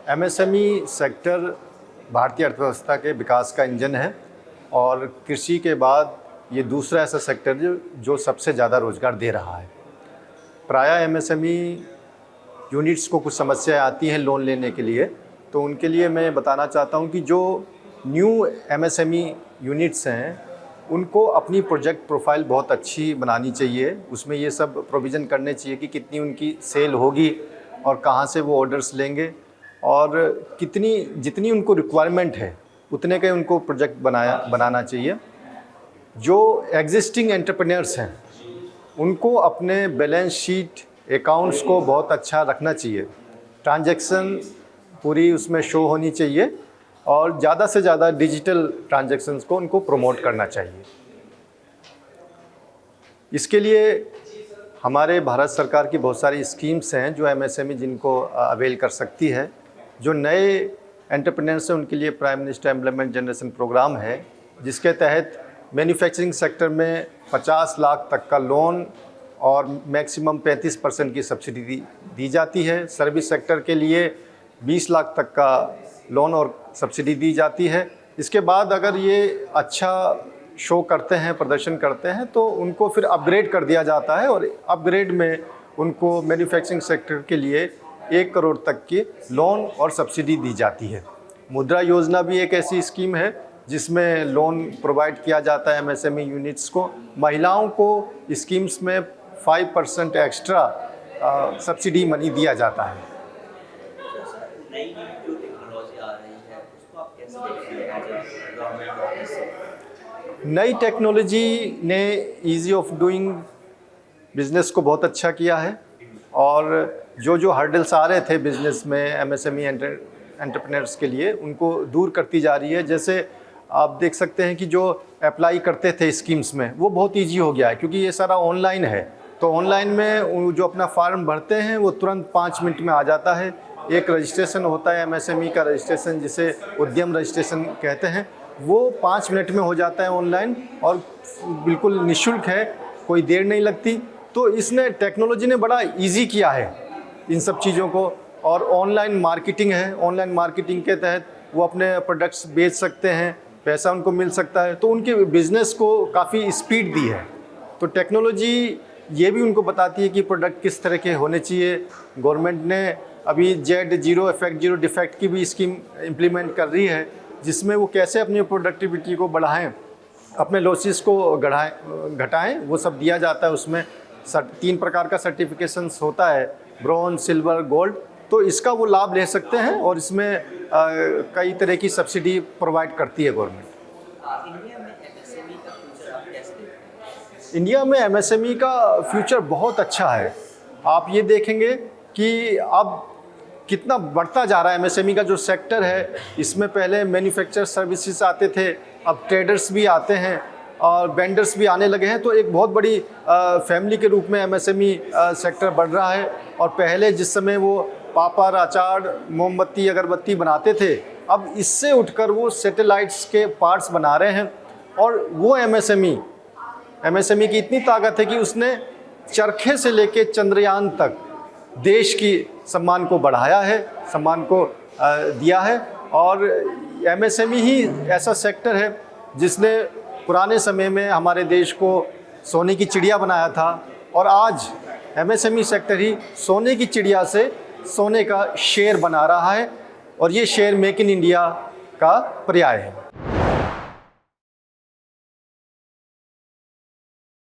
MSME sector भारतीय अर्थव्यवस्था के विकास का इंजन है और कृषि के बाद ये दूसरा ऐसा सेक्टर जो सबसे ज़्यादा रोज़गार दे रहा है। प्रायः एमएसएमई यूनिट्स को कुछ समस्याएं आती हैं लोन लेने के लिए, तो उनके लिए मैं बताना चाहता हूं कि जो न्यू एमएसएमई यूनिट्स हैं उनको अपनी प्रोजेक्ट प्रोफाइल बहुत अच्छी बनानी चाहिए। उसमें ये सब प्रोविज़न करने चाहिए कि कितनी उनकी सेल होगी और कहाँ से वो ऑर्डर्स लेंगे और जितनी उनको रिक्वायरमेंट है उतने का उनको प्रोजेक्ट बनाना चाहिए। जो एग्जिस्टिंग एंटरप्रेन्योर्स हैं उनको अपने बैलेंस शीट अकाउंट्स को बहुत अच्छा रखना चाहिए, ट्रांजैक्शन पूरी उसमें शो होनी चाहिए और ज़्यादा से ज़्यादा डिजिटल ट्रांजैक्शंस को उनको प्रमोट करना चाहिए। इसके लिए हमारे भारत सरकार की बहुत सारी स्कीम्स हैं जो एमएसएमई जिनको अवेल कर सकती है। जो नए एंटरप्रेन्योर्स हैं उनके लिए prime minister employment generation programme है, जिसके तहत मैन्युफैक्चरिंग सेक्टर में 50 लाख तक का लोन और मैक्सिमम 35% की सब्सिडी दी जाती है। सर्विस सेक्टर के लिए 20 लाख तक का लोन और सब्सिडी दी जाती है। इसके बाद अगर ये अच्छा शो करते हैं, प्रदर्शन करते हैं, तो उनको फिर अपग्रेड कर दिया जाता है और अपग्रेड में उनको मैन्युफैक्चरिंग सेक्टर के लिए 1 करोड़ तक की लोन और सब्सिडी दी जाती है। मुद्रा योजना भी एक ऐसी स्कीम है जिसमें लोन प्रोवाइड किया जाता है एमएसएमई यूनिट्स को। महिलाओं को स्कीम्स में 5% एक्स्ट्रा सब्सिडी मनी दिया जाता है। नई टेक्नोलॉजी ने ईज़ी ऑफ डूइंग बिज़नेस को बहुत अच्छा किया है और जो हर्डल्स आ रहे थे बिज़नेस में एमएसएमई एंटरप्रेन्योर्स के लिए उनको दूर करती जा रही है। जैसे आप देख सकते हैं कि जो अप्लाई करते थे स्कीम्स में वो बहुत इजी हो गया है, क्योंकि ये सारा ऑनलाइन है। तो ऑनलाइन में जो अपना फॉर्म भरते हैं वो तुरंत 5 मिनट में आ जाता है। एक रजिस्ट्रेशन होता है एमएसएमई का रजिस्ट्रेशन, जिसे उद्यम रजिस्ट्रेशन कहते हैं, वो 5 मिनट में हो जाता है ऑनलाइन और बिल्कुल निःशुल्क है, कोई देर नहीं लगती। तो इसने टेक्नोलॉजी ने बड़ा इजी किया है इन सब चीज़ों को। और ऑनलाइन मार्केटिंग है, ऑनलाइन मार्केटिंग के तहत वो अपने प्रोडक्ट्स बेच सकते हैं, पैसा उनको मिल सकता है, तो उनके बिज़नेस को काफ़ी स्पीड दी है। तो टेक्नोलॉजी ये भी उनको बताती है कि प्रोडक्ट किस तरह के होने चाहिए। गवर्नमेंट ने अभी Z zero effect zero defect की भी स्कीम इम्प्लीमेंट कर रही है, जिसमें वो कैसे अपनी प्रोडक्टिविटी को बढ़ाएं, अपने लॉसेस को घटाएं, वो सब दिया जाता है। उसमें 3 प्रकार का सर्टिफिकेशंस होता है, ब्रॉन्ज, सिल्वर, गोल्ड। तो इसका वो लाभ ले सकते हैं और इसमें कई तरह की सब्सिडी प्रोवाइड करती है गवर्नमेंट। इंडिया में एमएसएमई का फ्यूचर बहुत अच्छा है। आप ये देखेंगे कि अब कितना बढ़ता जा रहा है एमएसएमई का जो सेक्टर है। इसमें पहले मैन्युफैक्चर सर्विसेज आते थे, अब ट्रेडर्स भी आते हैं और वेंडर्स भी आने लगे हैं। तो एक बहुत बड़ी फैमिली के रूप में एमएसएमई सेक्टर बढ़ रहा है। और पहले जिस समय वो पापड़, अचार, मोमबत्ती, अगरबत्ती बनाते थे, अब इससे उठकर वो सैटेलाइट्स के पार्ट्स बना रहे हैं। और वो एमएसएमई की इतनी ताकत है कि उसने चरखे से लेके चंद्रयान तक देश की सम्मान को बढ़ाया है, सम्मान को दिया है। और एमएसएमई ही ऐसा सेक्टर है जिसने पुराने समय में हमारे देश को सोने की चिड़िया बनाया था और आज एमएसएमई सेक्टर ही सोने की चिड़िया से सोने का शेर बना रहा है और ये शेर मेक इन इंडिया का पर्याय है।